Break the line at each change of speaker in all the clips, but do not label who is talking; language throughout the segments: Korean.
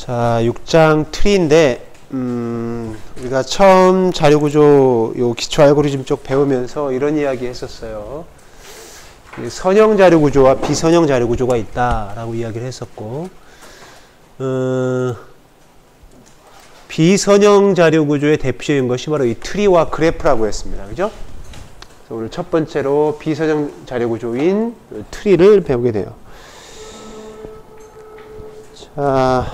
자, 6장 트리인데 우리가 처음 자료구조 요 기초 알고리즘 쪽 배우면서 이런 이야기 했었어요. 선형 자료구조와 비선형 자료구조가 있다라고 이야기를 했었고, 비선형 자료구조의 대표적인 것이 바로 이 트리와 그래프라고 했습니다. 그죠? 그래서 오늘 첫 번째로 비선형 자료구조인 트리를 배우게 돼요. 자,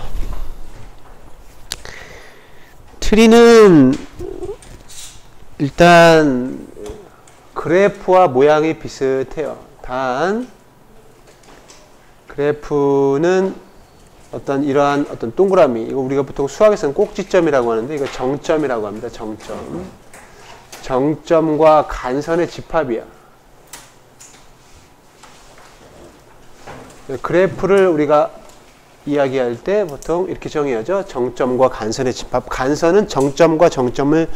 트리는 일단 그래프와 모양이 비슷해요. 단 그래프는 이러한 어떤 동그라미, 이거 우리가 보통 수학에서는 꼭지점이라고 하는데 이거 정점이라고 합니다. 정점. 정점과 간선의 집합이야. 그래프를 우리가 이야기할 때 보통 이렇게 정의하죠. 정점과 간선의 집합. 간선은 정점과 정점을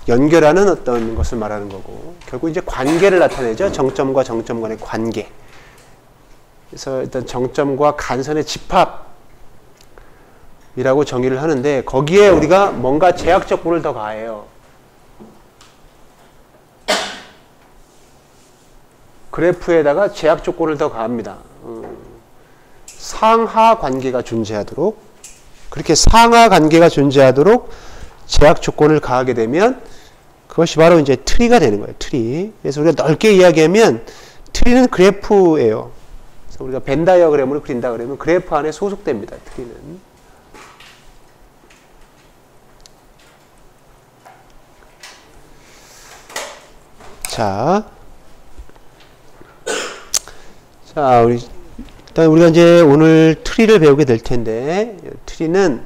연결하는 어떤 것을 말하는 거고, 결국 이제 관계를 나타내죠. 정점과 정점 간의 관계. 그래서 일단 정점과 간선의 집합이라고 정의를 하는데, 거기에 우리가 뭔가 제약 조건을 더 가해요. 그래프에다가 제약 조건을 더 가합니다. 상하 관계가 존재하도록, 그렇게 상하 관계가 존재하도록 제약 조건을 가하게 되면 그것이 바로 이제 트리가 되는 거예요. 트리. 그래서 우리가 넓게 이야기하면 트리는 그래프예요. 그래서 우리가 벤 다이어그램으로 그린다 그러면 그래프 안에 소속됩니다. 트리는. 자, 일단 우리가 이제 오늘 트리를 배우게 될 텐데, 트리의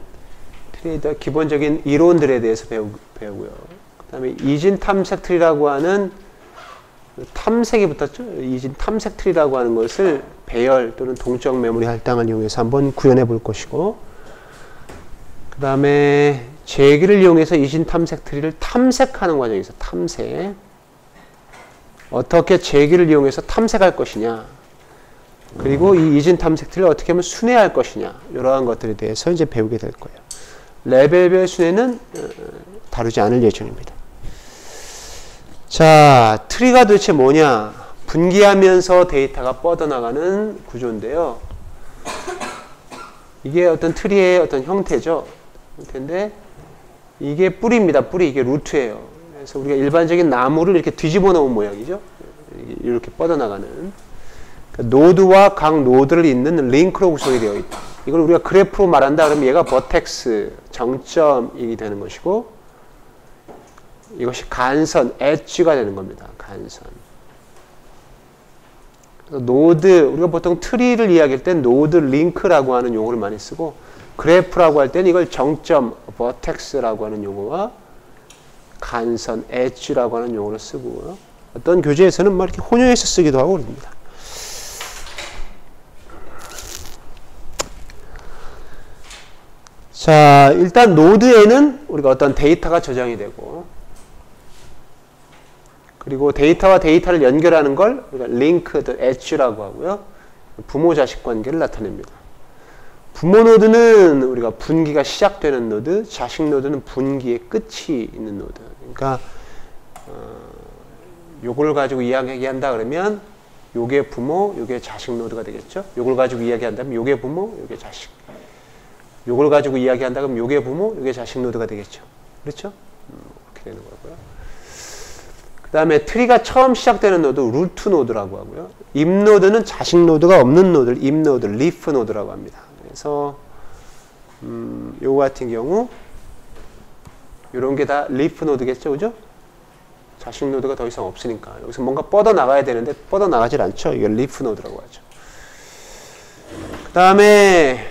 기본적인 이론들에 대해서 배우고요. 그 다음에 이진 탐색 트리라고 하는 탐색이 붙었죠. 이진 탐색 트리라고 하는 것을 배열 또는 동적 메모리 할당을 이용해서 한번 구현해 볼 것이고, 그 다음에 재기를 이용해서 이진 탐색 트리를 탐색하는 과정이 있어요. 탐색. 어떻게 재기를 이용해서 탐색할 것이냐, 그리고 이 이진 탐색 트리를 어떻게 하면 순회할 것이냐, 이러한 것들에 대해서 이제 배우게 될 거예요. 레벨별 순회는 다루지 않을 예정입니다. 자, 트리가 도대체 뭐냐? 분기하면서 데이터가 뻗어나가는 구조인데요. 이게 어떤 트리의 어떤 형태죠. 형태인데, 이게 뿌리입니다. 뿌리. 이게 루트예요. 그래서 우리가 일반적인 나무를 이렇게 뒤집어 놓은 모양이죠. 이렇게 뻗어나가는. 노드와 각 노드를 잇는 링크로 구성이 되어 있다. 이걸 우리가 그래프로 말한다 그러면 얘가 버텍스, 정점이 되는 것이고, 이것이 간선, 엣지가 되는 겁니다. 간선. 그래서 노드, 우리가 보통 트리를 이야기할 때 노드 링크라고 하는 용어를 많이 쓰고, 그래프라고 할 때는 이걸 정점, 버텍스라고 하는 용어와 간선, 엣지라고 하는 용어를 쓰고, 어떤 교재에서는 막 이렇게 혼용해서 쓰기도 하고 그럽니다. 자, 일단 노드에는 우리가 어떤 데이터가 저장이 되고, 그리고 데이터와 데이터를 연결하는 걸 우리가 링크드 엣지라고 하고요. 부모 자식 관계를 나타냅니다. 부모 노드는 우리가 분기가 시작되는 노드, 자식 노드는 분기의 끝이 있는 노드. 그러니까 요걸 가지고 이야기한다 그러면 요게 부모, 요게 자식 노드가 되겠죠. 요걸 가지고 이야기한다면 요게 부모, 요게 자식. 요걸 가지고 이야기한다 그러면 요게 부모, 요게 자식 노드가 되겠죠. 그렇죠? 그렇게 되는 거고요. 그 다음에 트리가 처음 시작되는 노드, 루트 노드라고 하고요. 잎 노드는 자식 노드가 없는 노드를 잎 노드, 리프 노드라고 합니다. 그래서 요거 같은 경우 요런 게 다 리프 노드겠죠. 그죠? 자식 노드가 더 이상 없으니까. 여기서 뭔가 뻗어나가야 되는데 뻗어나가질 않죠. 이게 리프 노드라고 하죠. 그 다음에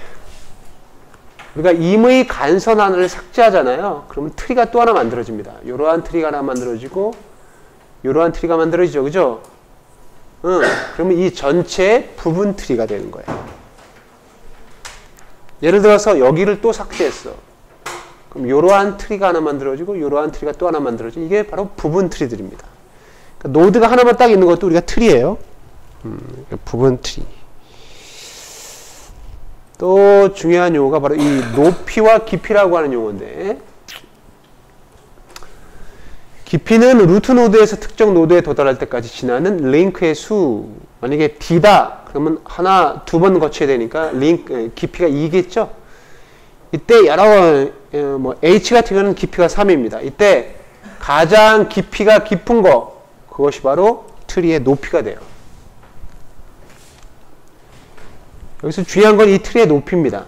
우리가 임의 간선 하나를 삭제하잖아요. 그러면 트리가 또 하나 만들어집니다. 이러한 트리가 하나 만들어지고 이러한 트리가 만들어지죠. 그죠? 그러면 이 전체의 부분 트리가 되는 거예요. 예를 들어서 여기를 또 삭제했어. 그럼 이러한 트리가 하나 만들어지고 이러한 트리가 또 하나 만들어지고, 이게 바로 부분 트리들입니다. 그러니까 노드가 하나만 딱 있는 것도 우리가 트리예요. 부분 트리. 또 중요한 용어가 바로 이 높이와 깊이라고 하는 용어인데, 깊이는 루트 노드에서 특정 노드에 도달할 때까지 지나는 링크의 수. 만약에 D다 그러면 하나, 두 번 거쳐야 되니까 깊이가 2겠죠. 이때 여러 뭐 H 같은 경우는 깊이가 3입니다. 이때 가장 깊이가 깊은 거, 그것이 바로 트리의 높이가 돼요. 여기서 중요한 건 이 트리의 높이입니다.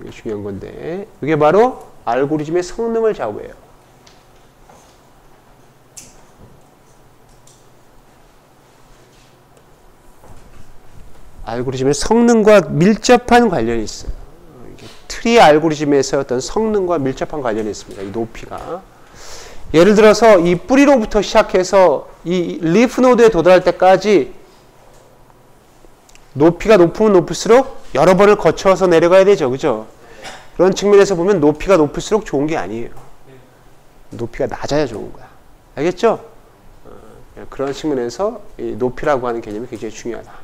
이게 중요한 건데, 이게 바로 알고리즘의 성능을 좌우해요. 알고리즘의 성능과 밀접한 관련이 있어요. 트리 알고리즘에서 어떤 성능과 밀접한 관련이 있습니다. 이 높이가. 예를 들어서 이 뿌리로부터 시작해서 이 리프 노드에 도달할 때까지 높이가 높으면 높을수록 여러 번을 거쳐서 내려가야 되죠. 그죠? 그런 측면에서 보면 높이가 높을수록 좋은 게 아니에요. 높이가 낮아야 좋은 거야. 알겠죠? 그런 측면에서 이 높이라고 하는 개념이 굉장히 중요하다.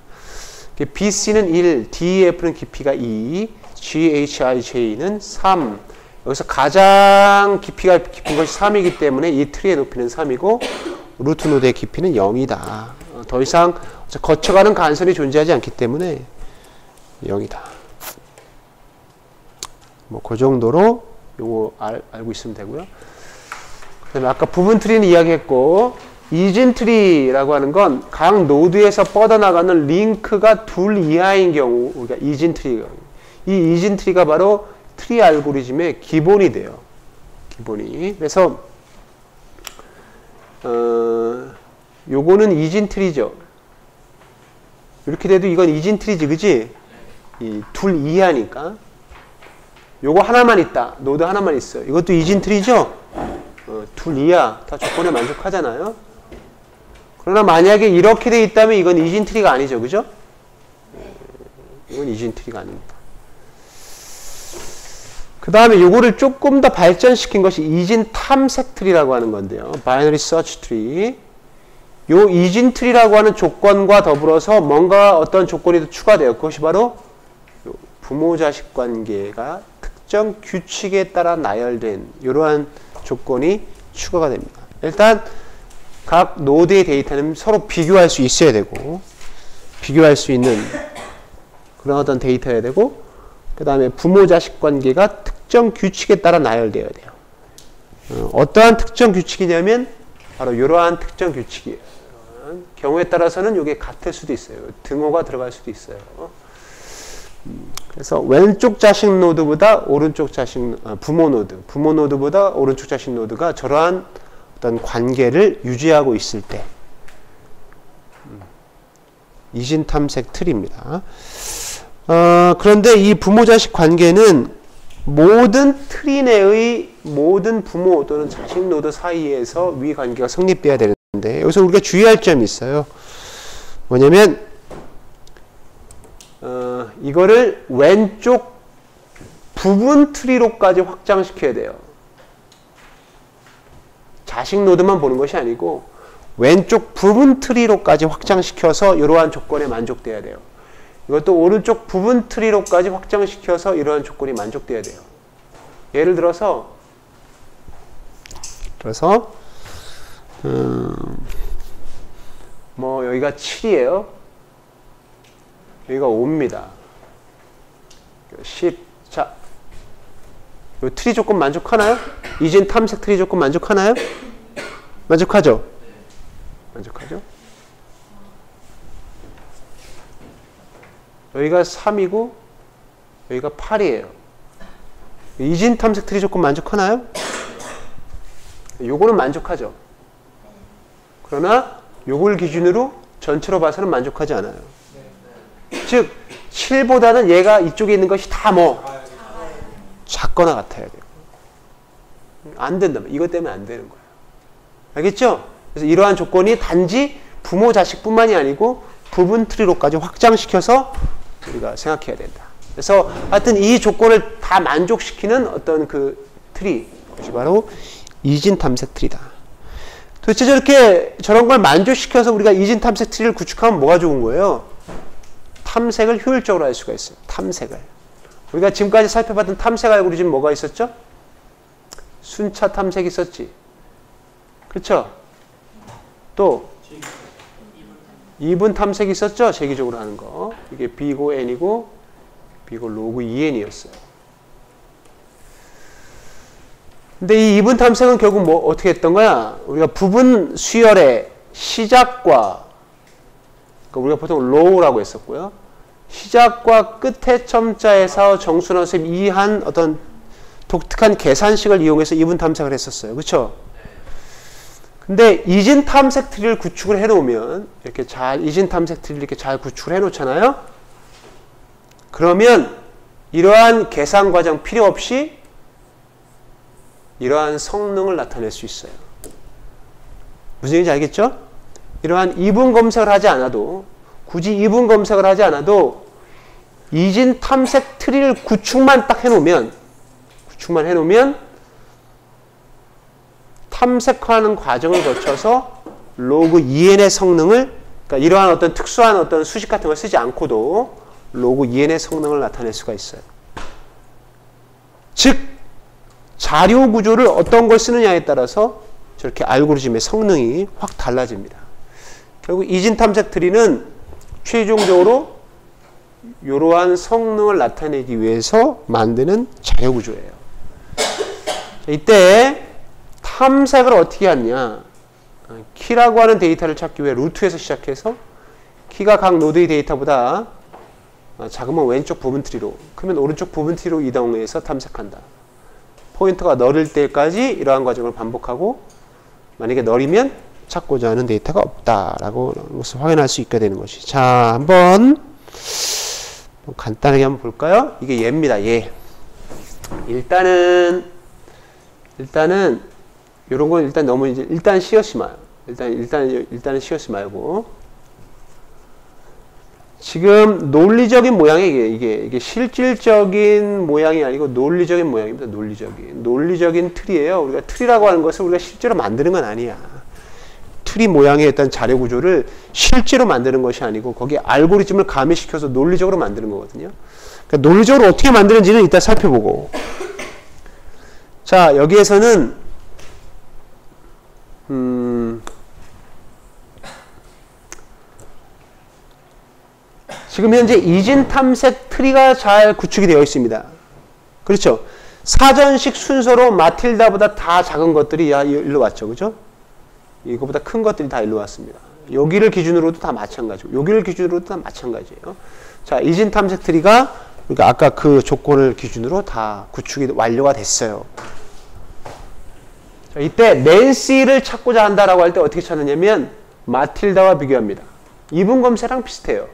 BC는 1, DEF는 깊이가 2, GHIJ는 3. 여기서 가장 깊이가 깊은 것이 3이기 때문에 이 트리의 높이는 3이고 루트 노드의 깊이는 0이다. 더 이상 거쳐가는 간선이 존재하지 않기 때문에 0이다. 뭐 그 정도로 요거 알고 있으면 되고요. 그다음에 아까 부분 트리는 이야기했고, 이진 트리라고 하는 건 각 노드에서 뻗어나가는 링크가 둘 이하인 경우, 우리가 이진 트리가, 이 이진 트리가 바로 트리 알고리즘의 기본이 돼요. 기본이. 그래서 요거는 이진 트리죠. 이렇게 돼도 이건 이진 트리지, 그지? 이 둘 이하니까. 요거 하나만 있다. 노드 하나만 있어. 이것도 이진 트리죠? 둘 이하. 다 조건에 만족하잖아요. 그러나 만약에 이렇게 돼 있다면 이건 이진 트리가 아니죠. 그죠? 이건 이진 트리가 아닙니다. 그 다음에 요거를 조금 더 발전시킨 것이 이진 탐색 트리라고 하는 건데요. 바이너리 서치 트리. 요 이진 트리라고 하는 조건과 더불어서 뭔가 어떤 조건이 더 추가돼요. 그것이 바로 부모-자식 관계가 특정 규칙에 따라 나열된 이러한 조건이 추가가 됩니다. 일단 각 노드의 데이터는 서로 비교할 수 있어야 되고, 비교할 수 있는 그런 어떤 데이터여야 되고, 그 다음에 부모-자식 관계가 특정 규칙에 따라 나열되어야 돼요. 어떠한 특정 규칙이냐면 바로 이러한 특정 규칙이에요. 경우에 따라서는 이게 같을 수도 있어요. 등호가 들어갈 수도 있어요. 그래서 왼쪽 자식 노드보다 오른쪽 자식 부모 노드보다 오른쪽 자식 노드가 저러한 어떤 관계를 유지하고 있을 때 이진 탐색 트리입니다. 그런데 이 부모-자식 관계는 모든 트리 내의 모든 부모 또는 자식 노드 사이에서 위 관계가 성립돼야 되는데, 여기서 우리가 주의할 점이 있어요. 뭐냐면 이거를 왼쪽 부분 트리로까지 확장시켜야 돼요. 자식 노드만 보는 것이 아니고 왼쪽 부분 트리로까지 확장시켜서 이러한 조건에 만족돼야 돼요. 이것도 오른쪽 부분 트리로까지 확장시켜서 이러한 조건이 만족돼야 돼요. 예를 들어서 뭐 여기가 7이에요. 여기가 5입니다. 10. 자, 이 트리 조건 만족하나요? 이진 탐색 트리 조건 만족하나요? 만족하죠? 만족하죠? 여기가 3이고 여기가 8이에요. 이진 탐색 트리 조건 만족하나요? 요거는 만족하죠. 그러나 요걸 기준으로 전체로 봐서는 만족하지 않아요. 즉 7보다는 얘가 이쪽에 있는 것이 다 뭐 작거나 같아야 돼요. 안 된다면 이것 때문에 안 되는 거예요. 알겠죠? 그래서 이러한 조건이 단지 부모 자식뿐만이 아니고 부분 트리로까지 확장시켜서 우리가 생각해야 된다. 그래서 하여튼 이 조건을 다 만족시키는 어떤 그 트리, 그것이 바로 이진 탐색 트리다. 도대체 저런 걸 만족시켜서 우리가 이진 탐색 트리를 구축하면 뭐가 좋은 거예요? 탐색을 효율적으로 할 수가 있어요. 탐색을. 우리가 지금까지 살펴봤던 탐색 알고리즘 뭐가 있었죠? 순차 탐색이 있었지. 그렇죠? 또 2분 탐색이 있었죠? 세기적으로 하는 거. 이게 B고 N이고 B고 로그 2N이었어요. 근데 이 2분 탐색은 결국 뭐 어떻게 했던 거야? 우리가 부분 수열의 시작과 그러니까 우리가 보통 low라고 했었고요. 시작과 끝의 첨자에서 정수나 셈 이한 어떤 독특한 계산식을 이용해서 2분 탐색을 했었어요. 그렇죠? 근데 이진 탐색 트리를 구축을 해놓으면 이렇게 잘 이진 탐색 트리를 이렇게 잘 구축을 해놓잖아요. 그러면 이러한 계산 과정 필요 없이 이러한 성능을 나타낼 수 있어요. 무슨 얘기인지 알겠죠? 이러한 2분 검색을 하지 않아도 굳이 2분 검색을 하지 않아도 이진 탐색 트리를 구축만 딱 해놓으면 탐색하는 과정을 거쳐서 로그 2n의 성능을 그러니까 이러한 어떤 특수한 어떤 수식 같은 걸 쓰지 않고도 로그 2n의 성능을 나타낼 수가 있어요. 즉 자료 구조를 어떤 걸 쓰느냐에 따라서 저렇게 알고리즘의 성능이 확 달라집니다. 결국 이진 탐색 트리는 최종적으로 이러한 성능을 나타내기 위해서 만드는 자료 구조예요. 이때 탐색을 어떻게 하느냐. 키라고 하는 데이터를 찾기 위해 루트에서 시작해서 키가 각 노드의 데이터보다 작으면 왼쪽 부분 트리로, 크면 오른쪽 부분 트리로 이동해서 탐색한다. 포인터가 너릴 때까지 이러한 과정을 반복하고 만약에 너리면 찾고자 하는 데이터가 없다라고 것을 확인할 수 있게 되는 것이. 자, 한번 간단하게 한번 볼까요? 이게 얘입니다. 얘. 일단은 이런 건 일단 너무 이제 일단 씌우지 마요. 일단은 씌우지 말고 지금 논리적인 모양이 이게 실질적인 모양이 아니고 논리적인 모양입니다. 논리적인 틀이에요. 우리가 틀이라고 하는 것을 우리가 실제로 만드는 건 아니야. 틀이 모양의 일단 자료 구조를 실제로 만드는 것이 아니고 거기에 알고리즘을 가미시켜서 논리적으로 만드는 거거든요. 그러니까 논리적으로 어떻게 만드는지는 이따 살펴보고. 자, 여기에서는 지금 현재 이진 탐색 트리가 잘 구축이 되어 있습니다. 그렇죠? 사전식 순서로 마틸다보다 다 작은 것들이 일로 왔죠. 그죠? 이거보다 큰 것들이 다 일로 왔습니다. 여기를 기준으로도 다 마찬가지고 여기를 기준으로도 다 마찬가지예요. 자, 이진 탐색 트리가 그러니까 아까 그 조건을 기준으로 다 구축이 완료가 됐어요. 자, 이때 낸시를 찾고자 한다라고 할 때 어떻게 찾느냐면 마틸다와 비교합니다. 2분 검색랑 비슷해요.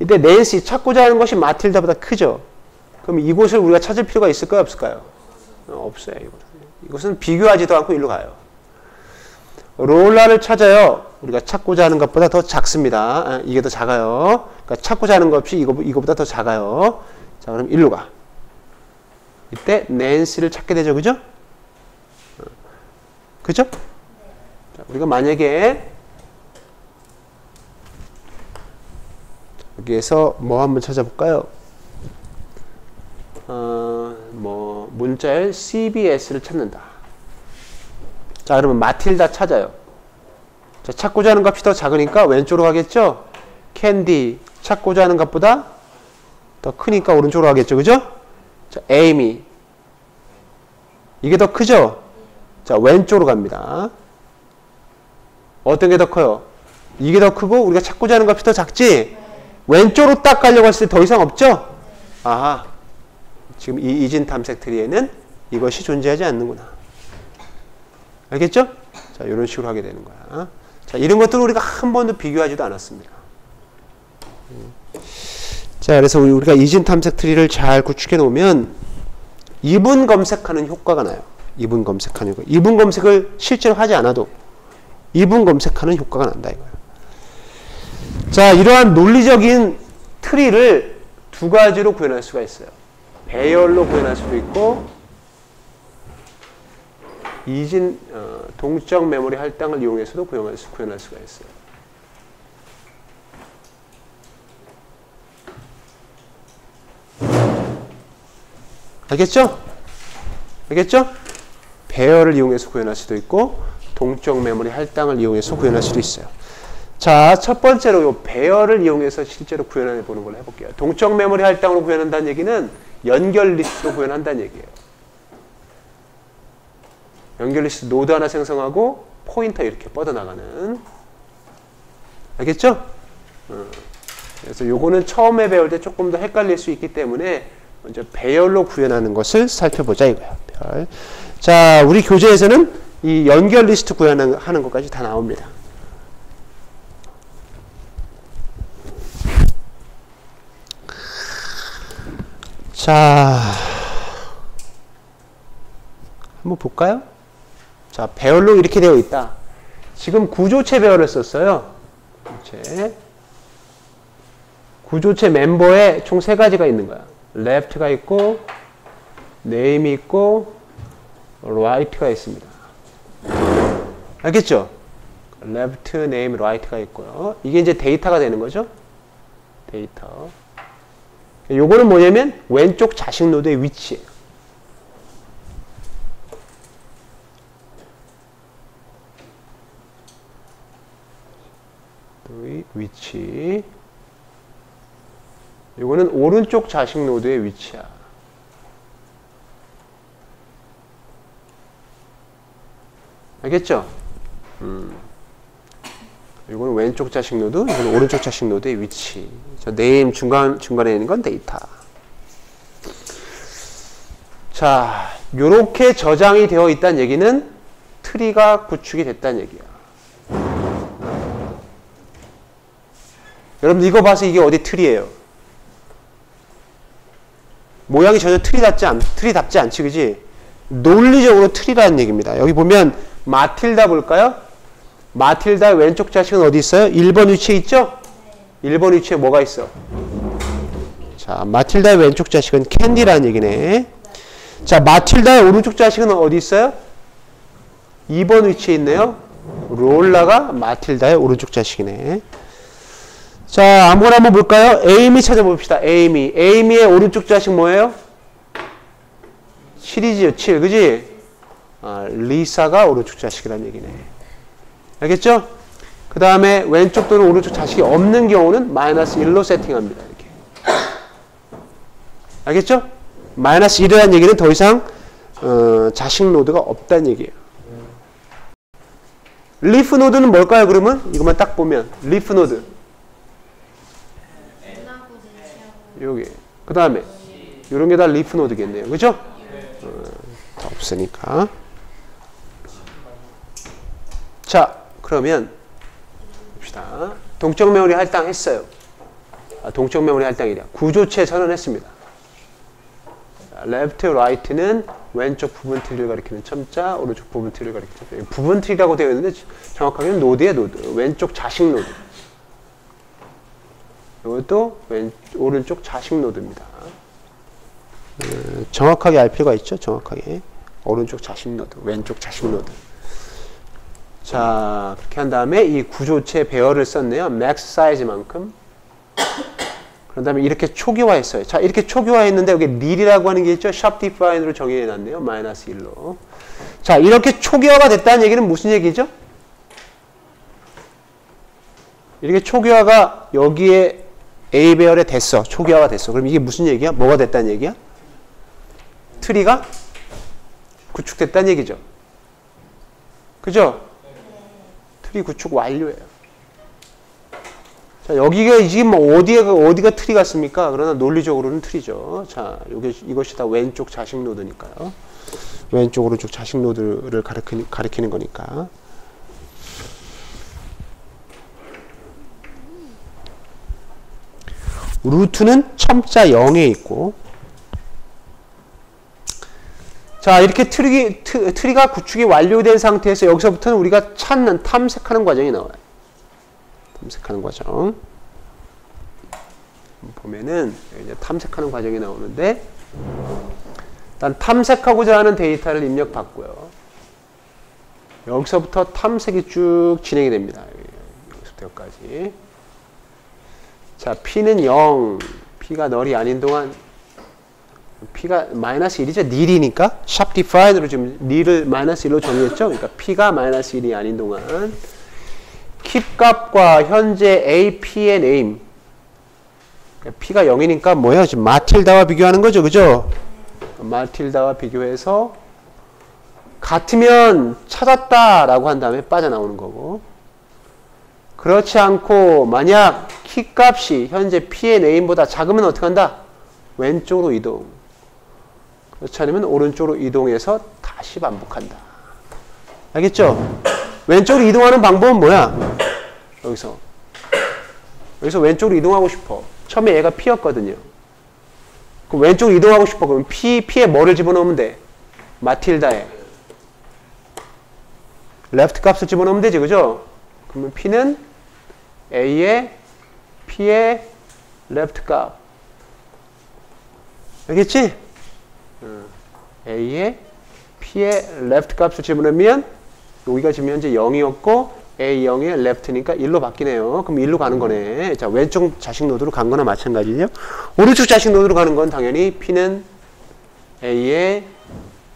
이때 낸시 찾고자 하는 것이 마틸다보다 크죠. 그럼 이곳을 우리가 찾을 필요가 있을까요? 없을까요? 없어요. 이것은 비교하지도 않고 일로 가요. 롤라를 찾아요. 우리가 찾고자 하는 것보다 더 작습니다. 이게 더 작아요. 그러니까 찾고자 하는 것 없이 이거보다 더 작아요. 자, 그럼 일로 가. 이때 낸시를 찾게 되죠. 그죠? 그죠? 자, 우리가 만약에 여기에서 뭐 한번 찾아볼까요? 문자열 CBS를 찾는다. 자, 그러면 마틸다 찾아요. 자, 찾고자 하는 값이 더 작으니까 왼쪽으로 가겠죠? 캔디 찾고자 하는 값보다 더 크니까 오른쪽으로 가겠죠. 그죠? 자, 에이미 이게 더 크죠? 자, 왼쪽으로 갑니다. 어떤 게 더 커요? 이게 더 크고 우리가 찾고자 하는 값이 더 작지? 왼쪽으로 딱 가려고 했을 때 더 이상 없죠? 아하. 지금 이 이진 탐색 트리에는 이것이 존재하지 않는구나. 알겠죠? 자, 이런 식으로 하게 되는 거야. 자, 이런 것들은 우리가 한 번도 비교하지도 않았습니다. 자, 그래서 우리가 이진 탐색 트리를 잘 구축해 놓으면 2분 검색하는 효과가 나요. 2분 검색하는 효과. 2분 검색을 실제로 하지 않아도 2분 검색하는 효과가 난다 이거예요. 자, 이러한 논리적인 트리를 두 가지로 구현할 수가 있어요. 배열로 구현할 수도 있고 이진 동적 메모리 할당을 이용해서도 구현할 수가 있어요. 알겠죠? 알겠죠? 배열을 이용해서 구현할 수도 있고 동적 메모리 할당을 이용해서 구현할 수도 있어요. 자, 첫 번째로 요 배열을 이용해서 실제로 구현해 보는 걸 해볼게요. 동적 메모리 할당으로 구현한다는 얘기는 연결 리스트로 구현한다는 얘기예요. 연결 리스트 노드 하나 생성하고 포인터 이렇게 뻗어나가는. 알겠죠? 그래서 요거는 처음에 배울 때 조금 더 헷갈릴 수 있기 때문에 먼저 배열로 구현하는 것을 살펴보자 이거야. 별. 자, 우리 교재에서는 이 연결 리스트 구현하는 것까지 다 나옵니다. 자, 한번 볼까요? 자, 배열로 이렇게 되어 있다. 지금 구조체 배열을 썼어요. 구조체 멤버에 총 3가지가 있는 거야. left가 있고, name이 있고, right가 있습니다. 알겠죠? left, name, right가 있고요. 이게 이제 데이터가 되는 거죠? 데이터. 요거는 뭐냐면 왼쪽 자식 노드의 위치예요. 위치. 요거는 오른쪽 자식 노드의 위치야. 알겠죠? 이거는 왼쪽 자식 노드, 이거는 오른쪽 자식 노드의 위치. 저 네임 중간에 있는 건 데이터. 자, 요렇게 저장이 되어 있다는 얘기는 트리가 구축이 됐다는 얘기야. 여러분 이거 봐서 이게 어디 트리예요? 모양이 전혀 트리답지 않지, 그지? 논리적으로 트리라는 얘기입니다. 여기 보면 마틸다 볼까요? 마틸다의 왼쪽 자식은 어디 있어요? 1번 위치에 있죠? 1번 위치에 뭐가 있어? 자, 마틸다의 왼쪽 자식은 캔디라는 얘기네. 자, 마틸다의 오른쪽 자식은 어디 있어요? 2번 위치에 있네요. 롤라가 마틸다의 오른쪽 자식이네. 자, 아무거나 한번 볼까요? 에이미 찾아봅시다. 에이미의 오른쪽 자식 뭐예요? 7이지요, 7. 그지? 리사가 오른쪽 자식이라는 얘기네. 알겠죠? 그 다음에 왼쪽 또는 오른쪽 자식이 없는 경우는 -1로 세팅합니다. 이렇게. 알겠죠? -1이라는 얘기는 더 이상 자식 노드가 없다는 얘기예요. 리프 노드는 뭘까요, 그러면? 이것만 딱 보면. 리프 노드. 여기. 그 다음에 이런 게 다 리프 노드겠네요. 그죠? 다 없으니까. 자, 그러면 봅시다. 동적 메모리 할당했어요. 동적 메모리 할당이래. 구조체 선언했습니다. left, right는 왼쪽 부분 트리를 가리키는 첨자, 오른쪽 부분 트리를 가리키는 첨자. 부분 트리라고 되어 있는데 정확하게는 노드예요, 노드. 왼쪽 자식 노드. 이것도 오른쪽 자식 노드입니다. 정확하게 알 필요가 있죠, 정확하게. 오른쪽 자식 노드, 왼쪽 자식 노드. 자, 그렇게 한 다음에 이 구조체 배열을 썼네요. max 사이즈만큼. 그런 다음에 이렇게 초기화했어요. 자, 이렇게 초기화했는데 여기 nil이라고 하는 게 있죠. sharp define으로 정의해놨네요. -1로. 자, 이렇게 초기화가 됐다는 얘기는 무슨 얘기죠? 이렇게 초기화가 여기에 A 배열에 됐어. 초기화가 됐어. 그럼 이게 무슨 얘기야? 뭐가 됐다는 얘기야? 트리가 구축됐다는 얘기죠. 그죠? 트리 구축 완료예요. 자, 여기가 지금 어디가 트리 같습니까? 그러나 논리적으로는 트리죠. 자, 이것이 다 왼쪽 자식 노드니까요. 왼쪽, 오른쪽 자식 노드를 가리키는 거니까. 루트는 첨자 0에 있고. 자, 이렇게 트리가 구축이 완료된 상태에서 여기서부터는 우리가 찾는, 탐색하는 과정이 나와요. 탐색하는 과정. 보면은 이제 탐색하는 과정이 나오는데, 일단 탐색하고자 하는 데이터를 입력받고요. 여기서부터 탐색이 쭉 진행이 됩니다. 여기서부터 여기까지. 자, P는 0. P가 널이 아닌 동안 P가 마이너스 1이죠. nil이니까 샵 define으로 지금 nil을 마이너스 1로 정의했죠. 그러니까 P가 마이너스 1이 아닌 동안 keep 값과 현재 A, P의 name 그러니까 P가 0이니까 뭐예요? 지금 마틸다와 비교하는 거죠. 그죠? 마틸다와 비교해서 같으면 찾았다라고 한 다음에 빠져나오는 거고 그렇지 않고 만약 키 값이 현재 P의 name보다 작으면 어떻게 한다? 왼쪽으로 이동 그렇지 않으면 오른쪽으로 이동해서 다시 반복한다. 알겠죠? 왼쪽으로 이동하는 방법은 뭐야? 여기서 왼쪽으로 이동하고 싶어. 처음에 얘가 P였거든요. 그럼 왼쪽으로 이동하고 싶어. 그럼 P에 뭐를 집어넣으면 돼? 마틸다에 레프트 값을 집어넣으면 되지. 그죠? 그러면 P는 A의 P의 레프트 값. 알겠지? A의 P의 레프트 값을 집어넣으면 여기가 지금 현재 0이었고 A0의 레프트니까 1로 바뀌네요. 그럼 1로 가는 거네. 자, 왼쪽 자식 노드로 간 거나 마찬가지죠. 오른쪽 자식 노드로 가는 건 당연히 P는 A의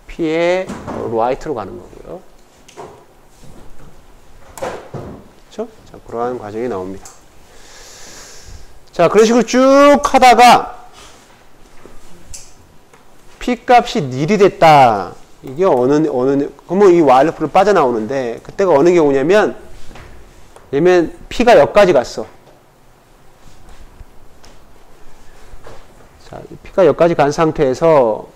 P의 right로 가는 거고요. 그렇죠? 자, 그러한 과정이 나옵니다. 자, 그런 식으로 쭉 하다가 P 값이 nil이 됐다. 이게 그러면 이 whileloop를 빠져나오는데, 그때가 어느 경우냐면, 얘면 P가 여기까지 갔어. 자, P가 여기까지 간 상태에서,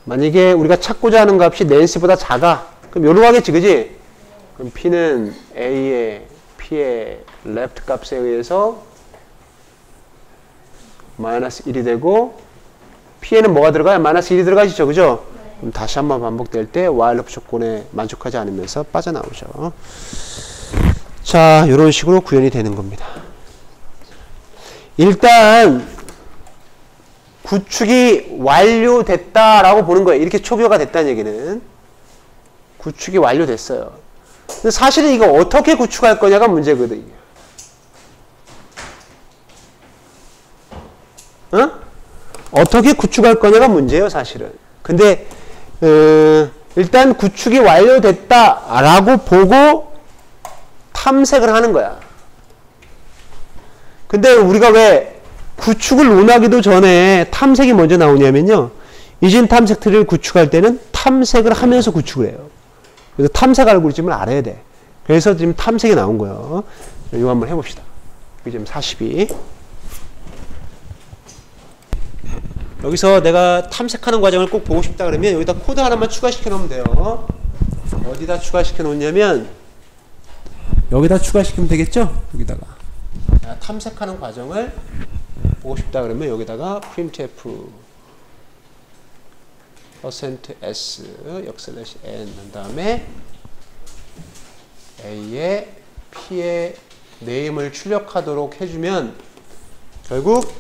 만약에 우리가 찾고자 하는 값이 nancy보다 작아. 그럼 요로 가겠지, 그지? 그럼 P는 A의 P의 left 값에 의해서 마이너스 1이 되고, P에는 뭐가 들어가요? 마이너스 1이 들어가시죠, 그죠? 그럼 다시 한번 반복될 때 while 조건에 만족하지 않으면서 빠져나오죠. 자, 이런 식으로 구현이 되는 겁니다. 일단 구축이 완료됐다라고 보는 거예요. 이렇게 초기화가 됐다는 얘기는 구축이 완료됐어요. 근데 사실은 이거 어떻게 구축할 거냐가 문제거든요. 어? 어떻게 구축할 거냐가 문제예요, 사실은. 근데 일단 구축이 완료됐다라고 보고 탐색을 하는 거야. 근데 우리가 왜 구축을 논하기도 전에 탐색이 먼저 나오냐면요. 이진 탐색 트리를 구축할 때는 탐색을 하면서 구축을 해요. 그래서 탐색 알고리즘을 알아야 돼. 그래서 지금 탐색이 나온 거예요. 이거 한번 해봅시다. 이게 지금 42. 여기서 내가 탐색하는 과정을 꼭 보고 싶다 그러면 여기다 코드 하나만 추가시켜 놓으면 돼요. 어디다 추가시켜 놓냐면 여기다 추가시키면 되겠죠? 여기다가 탐색하는 과정을 보고 싶다 그러면 여기다가 printf %s /n 한 다음에 A의 P의 name을 출력하도록 해주면 결국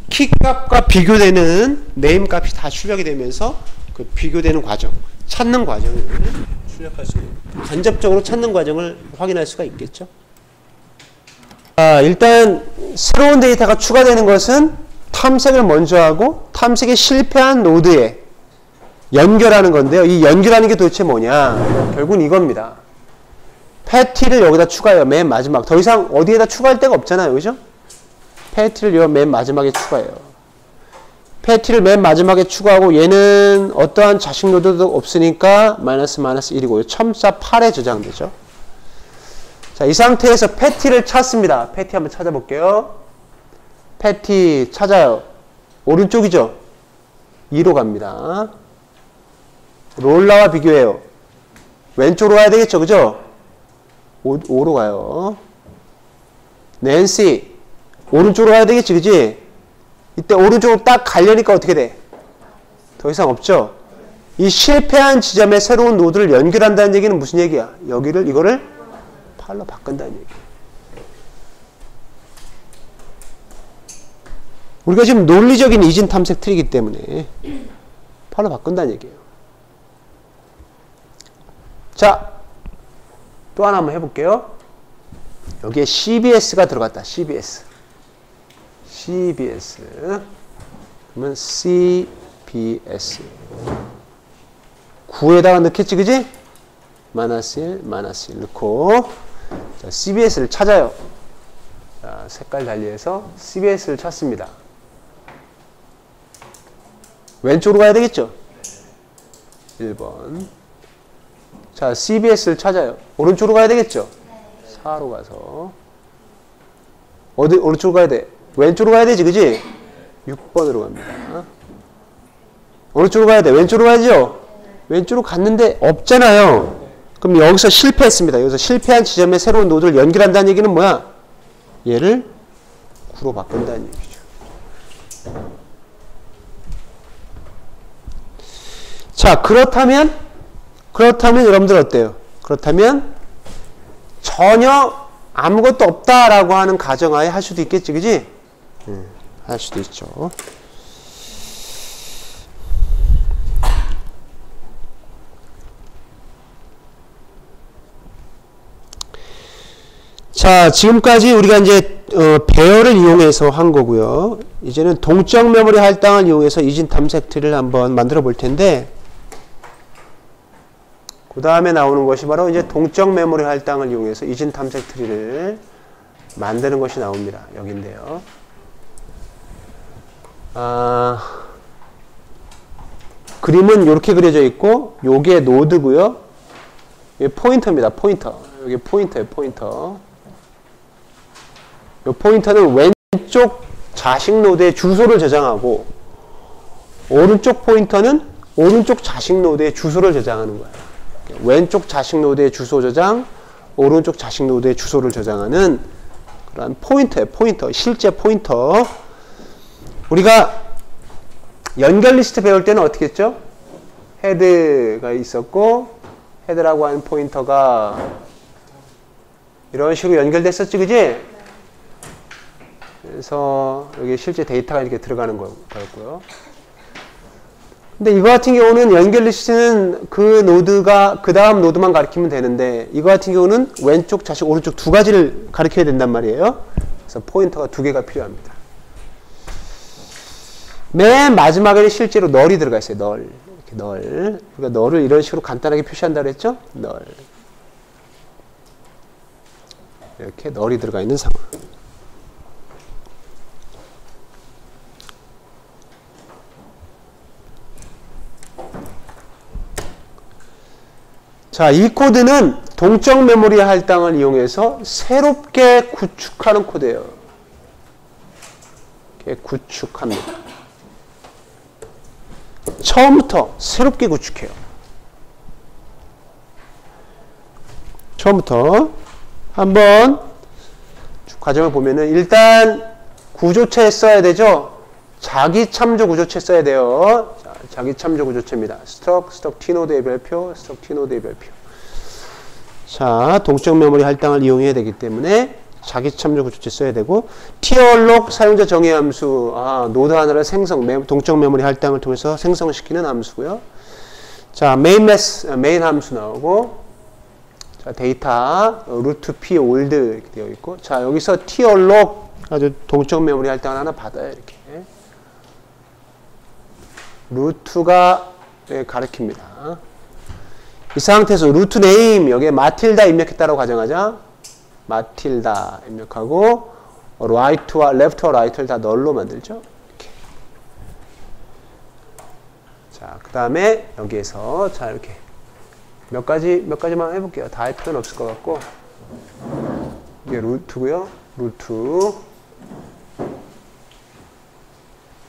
키 값과 비교되는 name 값이 다 출력이 되면서 그 비교되는 과정, 찾는 과정을 출력할 수 있는, 간접적으로 찾는 과정을 확인할 수가 있겠죠. 일단 새로운 데이터가 추가되는 것은 탐색을 먼저 하고 탐색에 실패한 노드에 연결하는 건데요. 이 연결하는 게 도대체 뭐냐? 결국은 이겁니다. 패티를 여기다 추가해요. 맨 마지막. 더 이상 어디에다 추가할 데가 없잖아요. 그죠? 패티를 맨 마지막에 추가해요. 패티를 맨 마지막에 추가하고 얘는 어떠한 자식 노드도 없으니까 마이너스 1이고요. 첨자 8에 저장되죠. 자, 이 상태에서 패티를 찾습니다. 패티 한번 찾아볼게요. 패티 찾아요. 오른쪽이죠? 2로 갑니다. 롤라와 비교해요. 왼쪽으로 가야 되겠죠? 그죠? 5로 가요. 낸시 오른쪽으로 가야 되겠지, 그지? 이때 오른쪽으로 딱 가려니까 어떻게 돼? 더 이상 없죠? 이 실패한 지점에 새로운 노드를 연결한다는 얘기는 무슨 얘기야? 이거를 8로 바꾼다는 얘기야. 우리가 지금 논리적인 이진 탐색 트리이기 때문에 8로 바꾼다는 얘기예요. 자, 또 하나 한번 해볼게요. 여기에 CBS가 들어갔다. CBS. 그러면 CBS. BS 9에다가 넣겠지, 그지? 마이너스 1, 마이너스 1 넣고, 자, CBS를 찾아요. 자, 색깔 달리해서 CBS를 찾습니다. 왼쪽으로 가야 되겠죠? 1번. 자, CBS를 찾아요. 오른쪽으로 가야 되겠죠? 4로 가서. 어디, 오른쪽으로 가야 돼? 왼쪽으로 가야 되지, 그지? 6번으로 갑니다. 어느 쪽으로 가야 돼? 왼쪽으로 가야죠? 왼쪽으로 갔는데 없잖아요. 그럼 여기서 실패했습니다. 여기서 실패한 지점에 새로운 노드를 연결한다는 얘기는 뭐야? 얘를 9로 바꾼다는 얘기죠. 자, 그렇다면 여러분들 어때요? 그렇다면 전혀 아무것도 없다라고 하는 가정하에 할 수도 있겠지, 그지? 할 수도 있죠. 자, 지금까지 우리가 이제 배열을 이용해서 한 거고요. 이제는 동적 메모리 할당을 이용해서 이진 탐색 트리를 한번 만들어 볼 텐데, 그 다음에 나오는 것이 바로 이제 동적 메모리 할당을 이용해서 이진 탐색 트리를 만드는 것이 나옵니다. 여기인데요. 그림은 이렇게 그려져 있고, 요게 노드고요. 이게 포인터입니다. 포인터. 여기 포인터예요. 포인터. 이 포인터는 왼쪽 자식 노드의 주소를 저장하고, 오른쪽 포인터는 오른쪽 자식 노드의 주소를 저장하는 거예요. 왼쪽 자식 노드의 주소 저장, 오른쪽 자식 노드의 주소를 저장하는 그런 포인터예요. 포인터. 실제 포인터. 우리가 연결 리스트 배울 때는 어떻게 했죠? 헤드가 있었고, 헤드라고 하는 포인터가 이런 식으로 연결됐었지, 그지? 그래서 여기 실제 데이터가 이렇게 들어가는 거였고요. 근데 이거 같은 경우는 연결 리스트는 그 노드가 그 다음 노드만 가리키면 되는데, 이거 같은 경우는 왼쪽 자식 오른쪽 두 가지를 가리켜야 된단 말이에요. 그래서 포인터가 두 개가 필요합니다. 맨 마지막에는 실제로 널이 들어가 있어요. 널. 이렇게 널. 그러니까 널을 이런 식으로 간단하게 표시한다고 했죠? 널. 이렇게 널이 들어가 있는 상황. 자, 이 코드는 동적 메모리 할당을 이용해서 새롭게 구축하는 코드예요. 이렇게 구축합니다. 처음부터 새롭게 구축해요. 처음부터 한번 과정을 보면은 일단 구조체 써야 되죠. 자기 참조 구조체 써야 돼요. 자, 자기 참조 구조체입니다. 스톡 T노드의 별표, 스톡 T노드의 별표. 자, 동적 메모리 할당을 이용해야 되기 때문에 자기 참조 구조체 써야 되고, 티얼록 사용자 정의 함수, 노드 하나를 동적 메모리 할당을 통해서 생성시키는 함수고요. 자, 메인 함수 나오고, 자, 데이터 루트 p old 이렇게 되어 있고, 자, 여기서 티얼록 아주 동적 메모리 할당을 하나 받아요. 이렇게 루트가 가리킵니다. 이 상태에서 루트 네임 여기에 마틸다 입력했다라고 가정하자. 마틸다 입력하고 right와 left와 right를 다 널로 만들죠. 이렇게. 자, 그 다음에 여기에서 자 이렇게 몇 가지만 해볼게요. 다 할 필요는 없을 것 같고, 이게 루트고요. 루트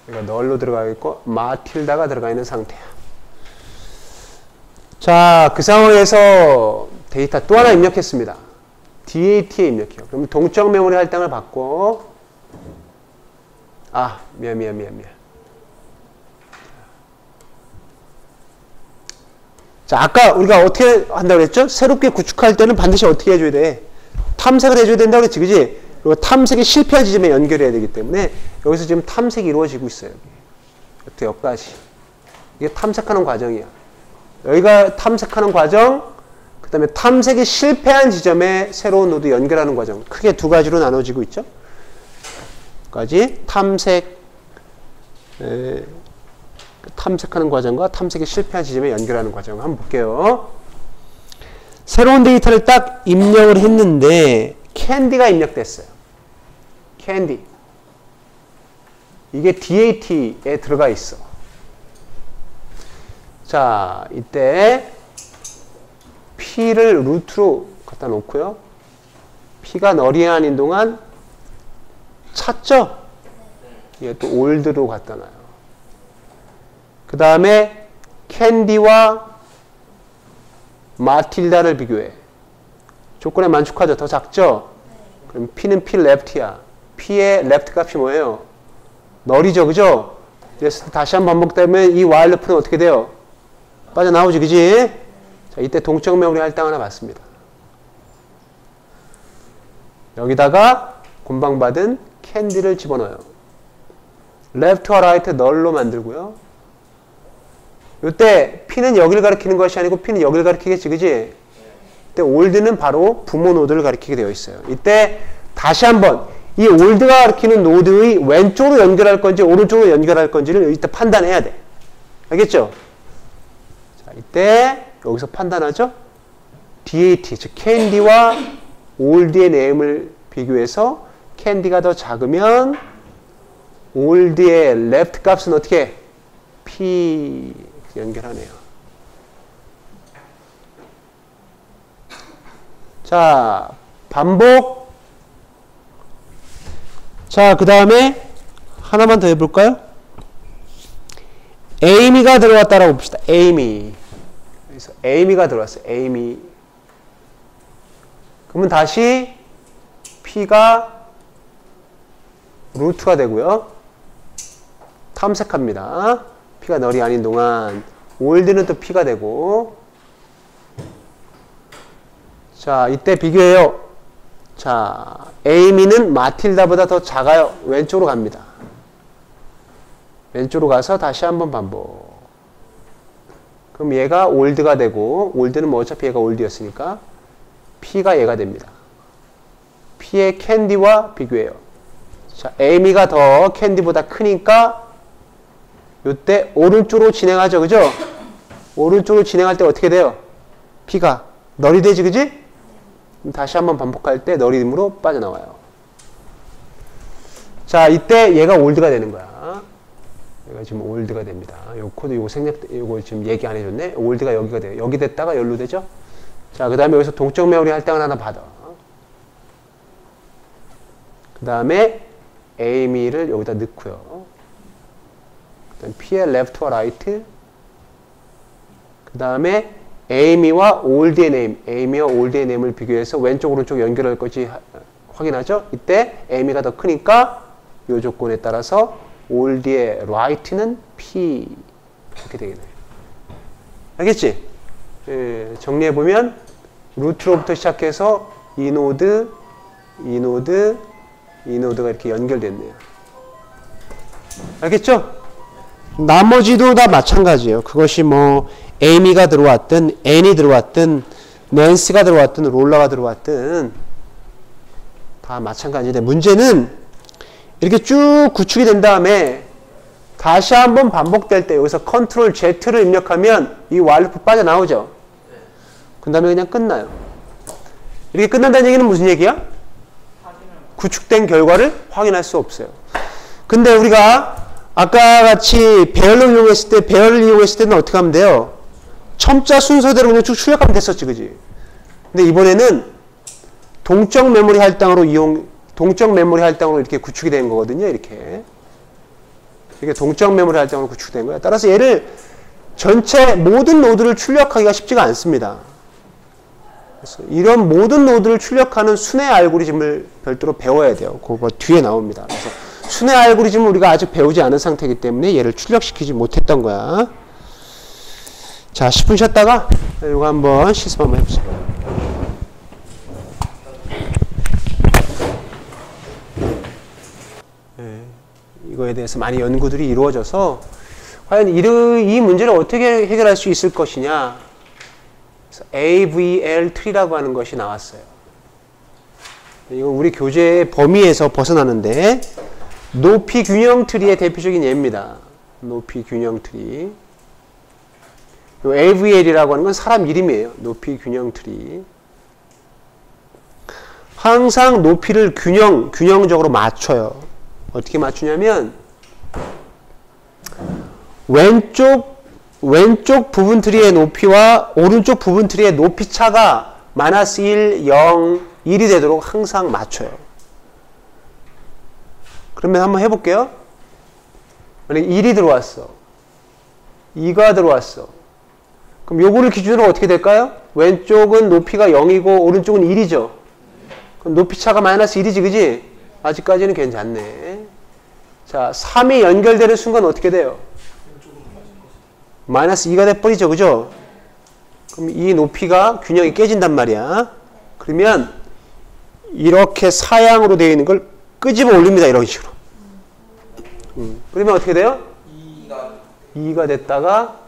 여기가 널로 들어가 있고 마틸다가 들어가 있는 상태야. 자, 그 상황에서 데이터 또 하나 입력했습니다. DAT에 입력해요. 그럼 동적 메모리 할당을 받고, 미안. 자, 아까 우리가 어떻게 한다고 그랬죠? 새롭게 구축할 때는 반드시 어떻게 해줘야 돼? 탐색을 해줘야 된다고 그랬지, 그지? 그리고 탐색이 실패한 지점에 연결해야 되기 때문에 여기서 지금 탐색이 이루어지고 있어요. 여기부터 여기까지. 이게 탐색하는 과정이야. 여기가 탐색하는 과정, 그 다음에 탐색이 실패한 지점에 새로운 노드 연결하는 과정. 크게 두 가지로 나눠지고 있죠. 까지 탐색, 탐색하는 과정과 탐색에 실패한 지점에 연결하는 과정 한번 볼게요. 새로운 데이터를 딱 입력을 했는데 캔디가 입력됐어요. 캔디. 이게 DAT에 들어가 있어. 자, 이때 P를 루트로 갖다 놓고요. P가 널이 아닌 동안 찾죠? 얘 또 올드로 갖다 놔요. 그 다음에 캔디와 마틸다를 비교해. 조건에 만족하죠? 더 작죠? 그럼 P는 P 레프트야. P의 레프트 값이 뭐예요? 널이죠, 그죠? 그래서 다시 한번 반복되면 이 while loop는 어떻게 돼요? 빠져나오지, 그지? 자, 이때 동적 메모리 할당 하나 받습니다. 여기다가 곤방받은 캔디를 집어넣어요. left와 right 널로 만들고요. 이때 P는 여기를 가리키는 것이 아니고 P는 여기를 가리키겠지, 그지? 이때 올드는 바로 부모 노드를 가리키게 되어 있어요. 이때 다시 한번 이 올드가 가리키는 노드의 왼쪽으로 연결할 건지 오른쪽으로 연결할 건지를 이때 판단해야 돼. 알겠죠? 자, 이때 여기서 판단하죠? DAT, 즉 캔디와 올드의 네임을 비교해서 캔디가 더 작으면 올드의 레프트 값은 어떻게 해? P 연결하네요. 자, 반복. 자, 그 다음에 하나만 더 해볼까요? 에이미가 들어왔다라고 봅시다. 에이미. 그래서 에이미가 들어왔어요. 에이미. 그러면 다시 P가 루트가 되고요. 탐색합니다. P가 널이 아닌 동안 올드는 또 P가 되고. 자, 이때 비교해요. 자, 에이미는 마틸다보다 더 작아요. 왼쪽으로 갑니다. 왼쪽으로 가서 다시 한번 반복. 그럼 얘가 올드가 되고, 올드는 뭐 어차피 얘가 올드였으니까 P가 얘가 됩니다. P의 캔디와 비교해요. 자, 에이미가 더 캔디보다 크니까 이때 오른쪽으로 진행하죠, 그죠? 오른쪽으로 진행할 때 어떻게 돼요? P가 널이 되지, 그지? 다시 한번 반복할 때 널이므로 빠져나와요. 자, 이때 얘가 올드가 되는 거야. 얘가 지금 올드가 됩니다. 요 코드 요거 요거 지금 얘기 안 해줬네. 올드가 여기가 돼요. 여기 됐다가 열로 되죠? 자, 그 다음에 여기서 동적 메모리 할당을 하나 받아. 그 다음에 에이미를 여기다 넣고요. 그 다음에 P의 left와 right. 그 다음에 에이미와 올드의 네임, 에이미와 올드의 네임을 비교해서 왼쪽 오른쪽 연결할 것이 확인하죠. 이때 에이미가 더 크니까 이 조건에 따라서 올드의 right는 P 이렇게 되겠네요. 알겠지? 예, 정리해보면 루트로부터 시작해서 이 노드, 이 노드, 이 노드가 이렇게 연결됐네요. 알겠죠? 나머지도 다 마찬가지예요. 그것이 뭐 에이미가 들어왔든 앤이 들어왔든 낸시가 들어왔든 롤라가 들어왔든 다 마찬가지인데 문제는 이렇게 쭉 구축이 된 다음에 다시 한번 반복될 때 여기서 컨트롤 Z를 입력하면 이 while loop 빠져나오죠. 그 다음에 그냥 끝나요. 이렇게 끝난다는 얘기는 무슨 얘기야? 구축된 결과를 확인할 수 없어요. 근데 우리가 아까 같이 배열을 이용했을 때는 어떻게 하면 돼요? 첨자 순서대로 그냥 쭉 출력하면 됐었지, 그지? 근데 이번에는 동적 메모리 할당으로 이렇게 구축이 된 거거든요, 이렇게. 이게 동적 메모리 할당으로 구축된 거야. 따라서 얘를 전체 모든 노드를 출력하기가 쉽지가 않습니다. 그래서 이런 모든 노드를 출력하는 순회 알고리즘을 별도로 배워야 돼요. 그거 뒤에 나옵니다. 그래서 순회 알고리즘을 우리가 아직 배우지 않은 상태이기 때문에 얘를 출력시키지 못했던 거야. 자, 10분 쉬었다가 이거 한번 실습 한번 해보세요. 네, 이거에 대해서 많이 연구들이 이루어져서 과연 이 문제를 어떻게 해결할 수 있을 것이냐. 그래서 AVL 트리라고 하는 것이 나왔어요. 이거 우리 교재의 범위에서 벗어나는데 높이 균형 트리의 대표적인 예입니다. 높이 균형 트리. 요 AVL이라고 하는 건 사람 이름이에요. 높이 균형 트리. 항상 높이를 균형적으로 맞춰요. 어떻게 맞추냐면 왼쪽 부분 트리의 높이와 오른쪽 부분 트리의 높이 차가 -1, 0, 1이 되도록 항상 맞춰요. 그러면 한번 해볼게요. 만약에 1이 들어왔어. 2가 들어왔어. 그럼 요거를 기준으로 어떻게 될까요? 왼쪽은 높이가 0이고 오른쪽은 1이죠. 그럼 높이 차가 -1이지, 그지? 아직까지는 괜찮네. 자, 3이 연결되는 순간 어떻게 돼요? -2가 돼버리죠, 그죠? 그럼 이 높이가 균형이 깨진단 말이야. 그러면 이렇게 사양으로 되어 있는 걸 끄집어 올립니다, 이런 식으로. 그러면 어떻게 돼요? 2가 됐다가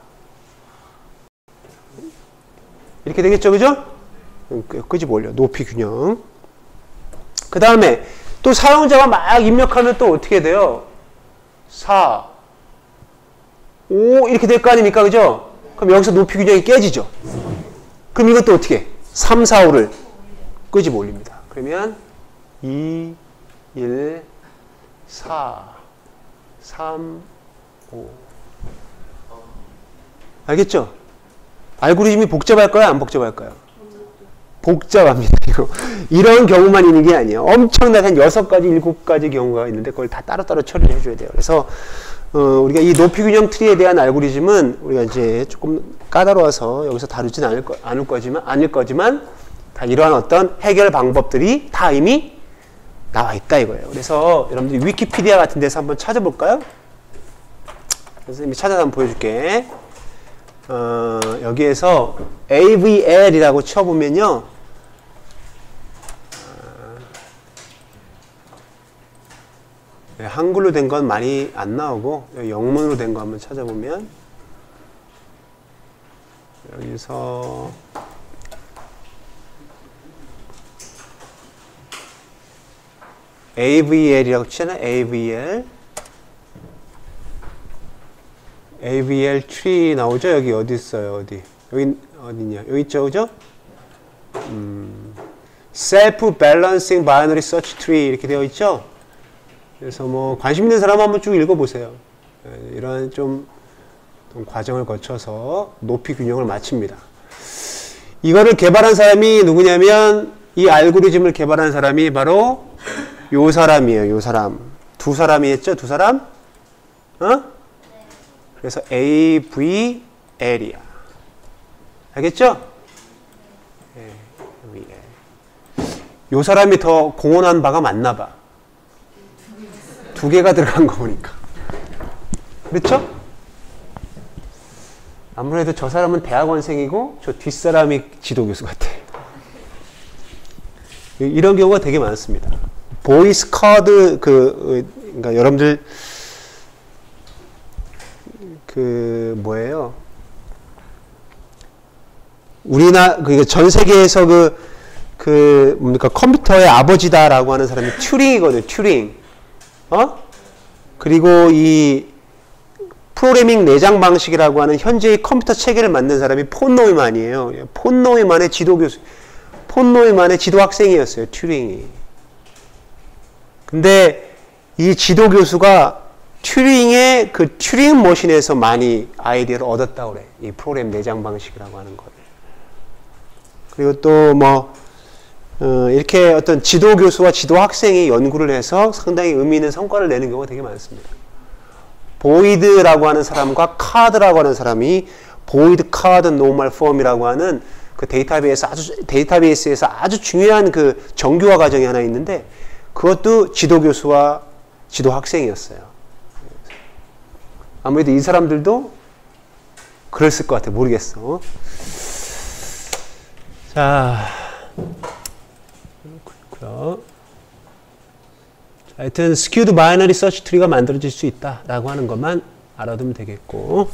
이렇게 되겠죠, 그죠? 끄집어 올려, 높이 균형. 그 다음에 또 사용자가 막 입력하면 또 어떻게 돼요? 4, 5 이렇게 될 거 아닙니까? 그죠? 그럼 여기서 높이 균형이 깨지죠. 그럼 이것도 어떻게 해? 3, 4, 5를 끄집어 올립니다. 그러면 2, 1, 4, 3, 5 알겠죠? 알고리즘이 복잡할까요? 안 복잡할까요? 복잡합니다. 이런 경우만 있는 게 아니에요. 엄청나게 한 6가지, 7가지 경우가 있는데 그걸 다 따로따로 처리를 해줘야 돼요. 그래서 우리가 이 높이 균형 트리에 대한 알고리즘은 우리가 이제 조금 까다로워서 여기서 다루지는 않을 거지만 다 이러한 어떤 해결 방법들이 다 이미 나와 있다 이거예요. 그래서 여러분들이 위키피디아 같은 데서 한번 찾아볼까요? 선생님이 찾아서 한번 보여줄게. 여기에서 AVL이라고 쳐보면요. 한글로 된 건 많이 안 나오고 영문으로 된 거 한번 찾아보면 여기서 AVL이라고 치잖아요. AVL tree 나오죠? 여기 어디 있어요? 어디? 여기 어디냐? 여기 있죠, 그죠? Self Balancing Binary Search Tree 이렇게 되어 있죠? 그래서 뭐 관심 있는 사람 한번 쭉 읽어보세요. 이런 좀 과정을 거쳐서 높이 균형을 맞춥니다. 이거를 개발한 사람이 누구냐면 이 알고리즘을 개발한 사람이 바로 요 사람이에요. 요 사람. 두 사람이 했죠? 두 사람? 그래서 AVL이야. 알겠죠? AVL. 요 사람이 더 공헌한 바가 많나 봐. 두 개가 들어간 거 보니까. 그렇죠? 아무래도 저 사람은 대학원생이고 저 뒷사람이 지도교수 같아. 이런 경우가 되게 많습니다. 보이스 카드 그러니까 여러분들 뭐예요? 전 세계에서 뭡니까? 컴퓨터의 아버지다라고 하는 사람이 튜링이거든요. 튜링. 그리고 이 프로그래밍 내장 방식이라고 하는 현재의 컴퓨터 체계를 만든 사람이 폰 노이만이에요. 폰 노이만의 지도교수, 폰 노이만의 지도 학생이었어요. 튜링이. 근데 이 지도교수가 튜링의 그 튜링 머신에서 많이 아이디어를 얻었다고 그래. 이 프로그램 내장 방식이라고 하는 거를. 그리고 또 이렇게 어떤 지도교수와 지도학생이 연구를 해서 상당히 의미 있는 성과를 내는 경우가 되게 많습니다. 보이드라고 하는 사람과 카드라고 하는 사람이 보이드 카드 노멀 폼이라고 하는 그 데이터베이스에서 아주 중요한 그 정규화 과정이 하나 있는데 그것도 지도교수와 지도학생이었어요. 아무래도 이 사람들도 그랬을 것 같아. 모르겠어. 자, 그렇고요. 하여튼 skewed binary search tree가 만들어질 수 있다라고 하는 것만 알아두면 되겠고,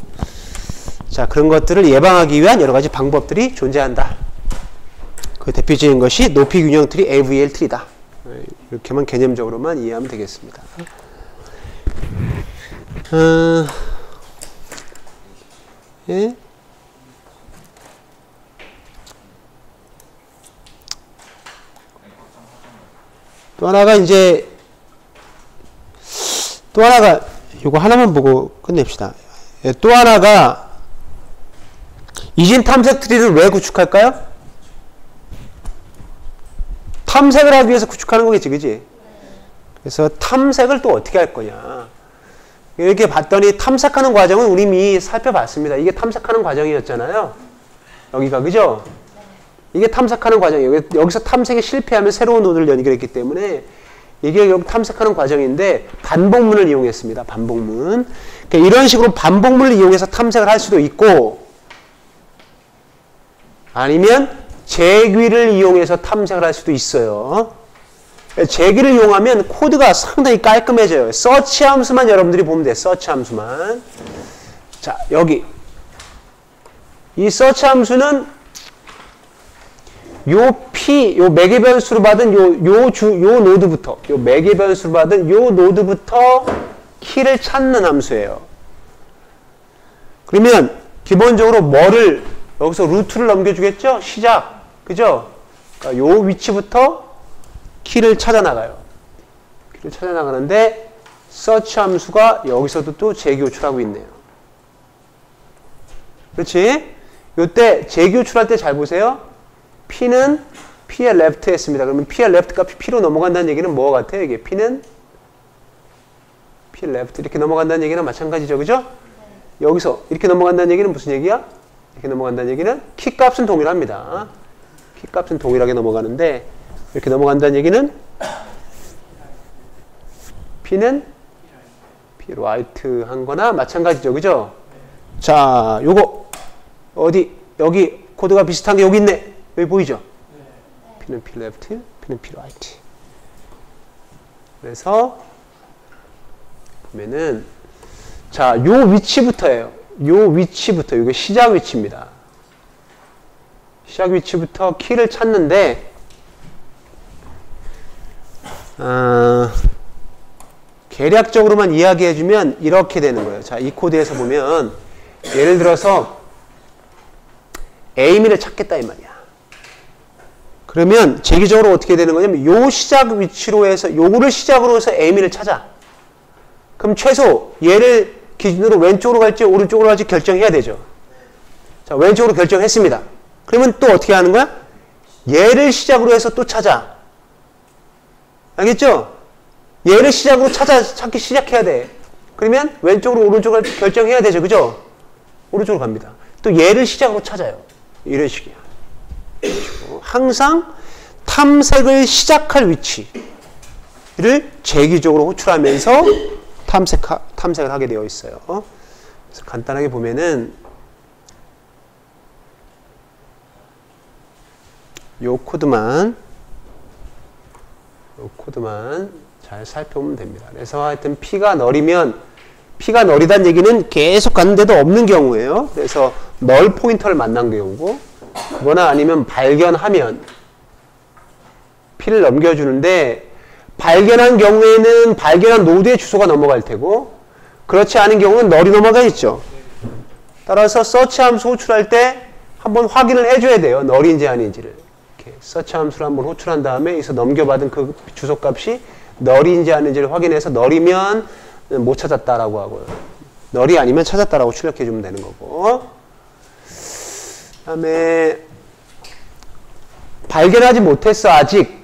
자, 그런 것들을 예방하기 위한 여러 가지 방법들이 존재한다. 그 대표적인 것이 높이 균형 트리 AVL 트리다. 이렇게만 개념적으로만 이해하면 되겠습니다. 예? 또 하나가 이제 또 하나가 이거 하나만 보고 끝냅시다. 예, 또 하나가 이진 탐색 트리를 왜 구축할까요? 탐색을 하기 위해서 구축하는 거겠지, 그지? 그래서 탐색을 또 어떻게 할 거냐. 이렇게 봤더니 탐색하는 과정은 우리 이미 살펴봤습니다. 이게 탐색하는 과정이었잖아요. 여기가, 그죠? 이게 탐색하는 과정이에요. 여기서 탐색에 실패하면 새로운 노드를 연결했기 때문에 이게 결국 탐색하는 과정인데 반복문을 이용했습니다. 반복문. 그러니까 이런 식으로 반복문을 이용해서 탐색을 할 수도 있고 아니면 재귀를 이용해서 탐색을 할 수도 있어요. 재귀를 이용하면 코드가 상당히 깔끔해져요. 서치 함수만 여러분들이 보면 돼요. 서치 함수만. 자, 여기 이 서치 함수는 요 매개 변수로 받은 요 노드부터, 요 매개 변수로 받은 요 노드부터 키를 찾는 함수예요. 그러면 기본적으로 뭐를 여기서 루트를 넘겨주겠죠? 시작, 그죠? 그러니까 요 위치부터 키를 찾아 나가요. 키를 찾아 나가는데 서치 함수가 여기서도 또 재교출하고 있네요. 그렇지? 요때 재교출할 때 잘 보세요. P는 P의 left에 했습니다. 그러면 P의 left 값이 P로 넘어간다는 얘기는 뭐가 같아요? 이게 P는 P의 left 이렇게 넘어간다는 얘기는 마찬가지죠. 그죠? 여기서 이렇게 넘어간다는 얘기는 무슨 얘기야? 이렇게 넘어간다는 얘기는 키 값은 동일합니다. 키 값은 동일하게 넘어가는데 이렇게 넘어간다는 얘기는 P는 P right 한 거나 마찬가지죠. 그죠? 자, 요거 어디 여기 코드가 비슷한 게 여기 있네. 여기 보이죠? P는 P left, P는 P right. 그래서 보면은 자, 요 위치부터예요. 요 위치부터, 이게 시작 위치입니다. 시작 위치부터 키를 찾는데 계략적으로만 이야기해주면 이렇게 되는 거예요. 자, 이 코드에서 보면 예를 들어서 A미를 찾겠다 이 말이야. 그러면 재기적으로 어떻게 되는 거냐면 요 시작 위치로 해서 요거를 시작으로 해서 A미를 찾아. 그럼 최소 얘를 기준으로 왼쪽으로 갈지 오른쪽으로 갈지 결정해야 되죠. 자, 왼쪽으로 결정했습니다. 그러면 또 어떻게 하는 거야? 얘를 시작으로 해서 또 찾아. 알겠죠? 얘를 시작으로 찾기 시작해야 돼. 그러면 왼쪽으로 오른쪽으로 결정해야 되죠. 그죠? 오른쪽으로 갑니다. 또 얘를 시작으로 찾아요. 이런 식이야. 항상 탐색을 시작할 위치를 재기적으로 호출하면서 탐색을 하게 되어 있어요. 그래서 간단하게 보면은 요 코드만 잘 살펴보면 됩니다. 그래서 하여튼 P가 널이면 P가 널이란 얘기는 계속 갔는데도 없는 경우예요. 그래서 널 포인터를 만난 경우고 그거나 아니면 발견하면 P를 넘겨주는데 발견한 경우에는 발견한 노드의 주소가 넘어갈 테고 그렇지 않은 경우는 널이 넘어가겠죠. 따라서 서치 함수 호출할 때 한번 확인을 해줘야 돼요. 널인지 아닌지를. 이렇게 서치 함수를 한번 호출한 다음에 여기서 넘겨받은 그 주소값이 널인지 아닌지를 확인해서 널이면 못 찾았다라고 하고요. 널이 아니면 찾았다라고 출력해주면 되는 거고. 그 다음에 발견하지 못했어. 아직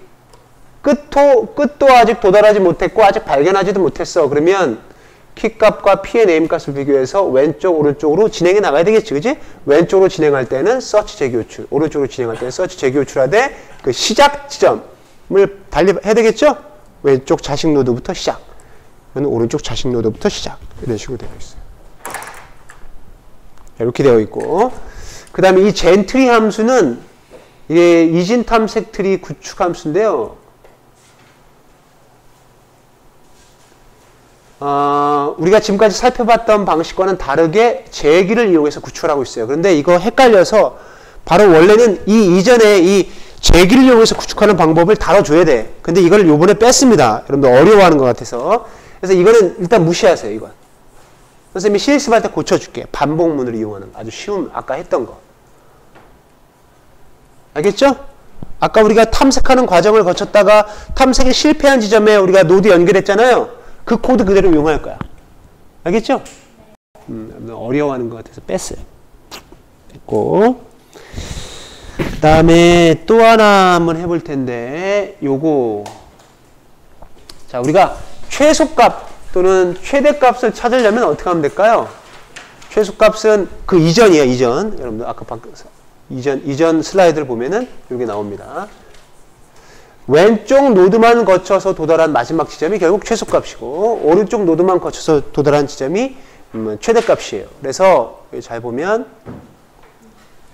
끝도 아직 도달하지 못했고 아직 발견하지도 못했어. 그러면 키값과 P의 네임값을 비교해서 왼쪽 오른쪽으로 진행해 나가야 되겠지. 그지? 왼쪽으로 진행할 때는 서치 재교출, 오른쪽으로 진행할 때는 서치 재교출하되 그 시작 지점을 달리해야 되겠죠? 왼쪽 자식 노드부터 시작, 오른쪽 자식 노드부터 시작. 이런 식으로 되어 있어요. 이렇게 되어 있고, 그 다음에 이 젠트리 함수는 이게 이진 탐색 트리 구축 함수인데요. 우리가 지금까지 살펴봤던 방식과는 다르게 재기를 이용해서 구축을 하고 있어요. 그런데 이거 헷갈려서 바로 원래는 이 이전에 이 재기를 이용해서 구축하는 방법을 다뤄줘야 돼. 근데 이걸 요번에 뺐습니다. 여러분들 어려워하는 것 같아서. 그래서 이거는 일단 무시하세요. 이건. 선생님이 실습할 때 고쳐줄게. 반복문을 이용하는 거. 아주 쉬운, 아까 했던 거. 알겠죠? 아까 우리가 탐색하는 과정을 거쳤다가 탐색에 실패한 지점에 우리가 노드 연결했잖아요. 그 코드 그대로 이용할 거야. 알겠죠? 어려워하는 것 같아서 뺐어요. 뺐고. 그 다음에 또 하나 한번 해볼 텐데, 요거. 자, 우리가 최소값 또는 최대값을 찾으려면 어떻게 하면 될까요? 최소값은 그 이전이에요, 이전. 여러분들 아까 이전 슬라이드를 보면은 이게 나옵니다. 왼쪽 노드만 거쳐서 도달한 마지막 지점이 결국 최소값이고, 오른쪽 노드만 거쳐서 도달한 지점이 최대값이에요. 그래서 여기 잘 보면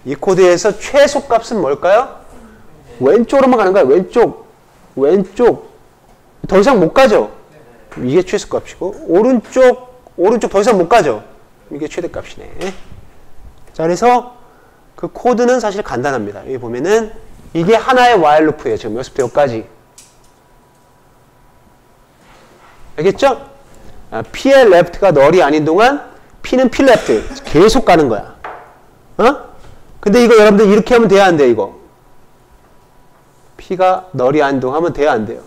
이 코드에서 최소값은 뭘까요? 왼쪽으로만 가는 거야. 왼쪽. 더 이상 못 가죠? 이게 최소값이고, 오른쪽 더 이상 못 가죠? 이게 최대값이네. 자, 그래서 그 코드는 사실 간단합니다. 여기 보면은 이게 하나의 while loop예요. 지금 여기서부터 여기까지. 알겠죠? P의 left가 널이 아닌 동안 P는 P left 계속 가는 거야. 어? 근데 이거 여러분들 이렇게 하면 돼야 안 돼, 이거. P가 널이 아닌 동안 하면 돼야 안 돼요?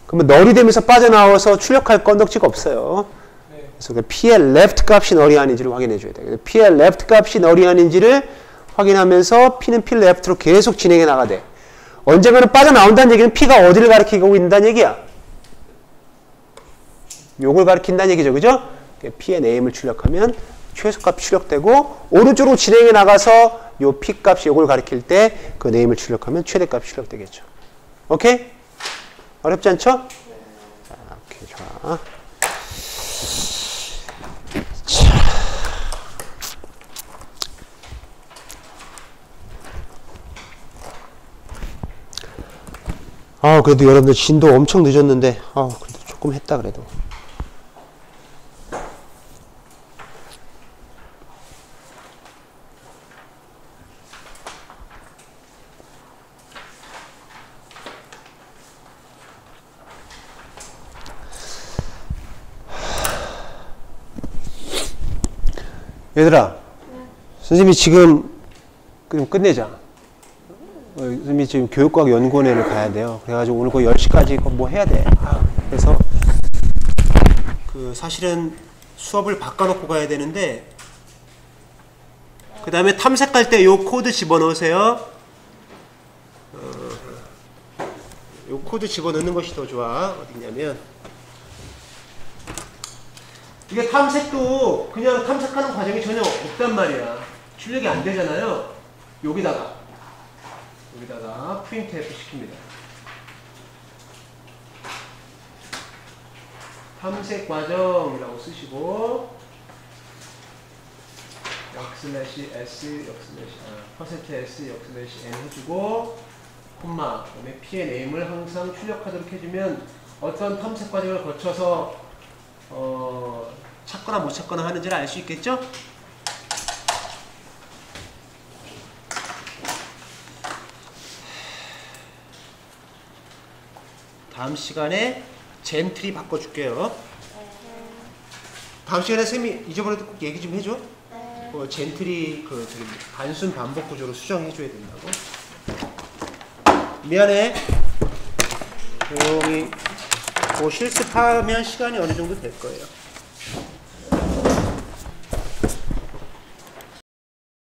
그러면 널이 되면서 빠져나와서 출력할 건덕지가 없어요. 그래서 P의 left 값이 널이 아닌지를 확인해 줘야 돼요. P의 left 값이 널이 아닌지를 확인하면서 P는 P left로 계속 진행해 나가대. 언젠가는 빠져나온다는 얘기는 P가 어디를 가리키고 있다는 얘기야? 요걸 가리킨다는 얘기죠. 그죠? P의 네임을 출력하면 최소값이 출력되고, 오른쪽으로 진행해 나가서 요 P 값이 요걸 가리킬 때 그 네임을 출력하면 최대값이 출력되겠죠. 오케이? 어렵지 않죠? 자, 오케이, 좋아. 그래도 여러분들 진도 엄청 늦었는데, 그래도 조금 했다, 그래도. 얘들아, 선생님이 지금 좀 끝내자. 선생님이 지금 교육과학 연구원회를 가야 돼요. 그래가지고 오늘 거의 10시까지 뭐 해야 돼. 그래서 사실은 수업을 바꿔놓고 가야 되는데, 그 다음에 탐색할 때 요 코드 집어넣으세요. 요 코드 집어넣는 것이 더 좋아. 어디냐면, 이게 탐색도 그냥 탐색하는 과정이 전혀 없단 말이야. 출력이 안 되잖아요. 여기다가 printf 시킵니다. 탐색 과정이라고 쓰시고 %s %s n 해주고 콤마 그다음에 p의 네임을 항상 출력하도록 해주면 어떤 탐색 과정을 거쳐서 찾거나 못 찾거나 하는지를 알 수 있겠죠? 다음 시간에 젠트리 바꿔줄게요. 다음 시간에 쌤이 잊어버려도 꼭 얘기 좀 해줘. 젠트리 저기 단순 반복 구조로 수정해줘야 된다고. 미안해. 조용히 실습하면 시간이 어느 정도 될 거예요.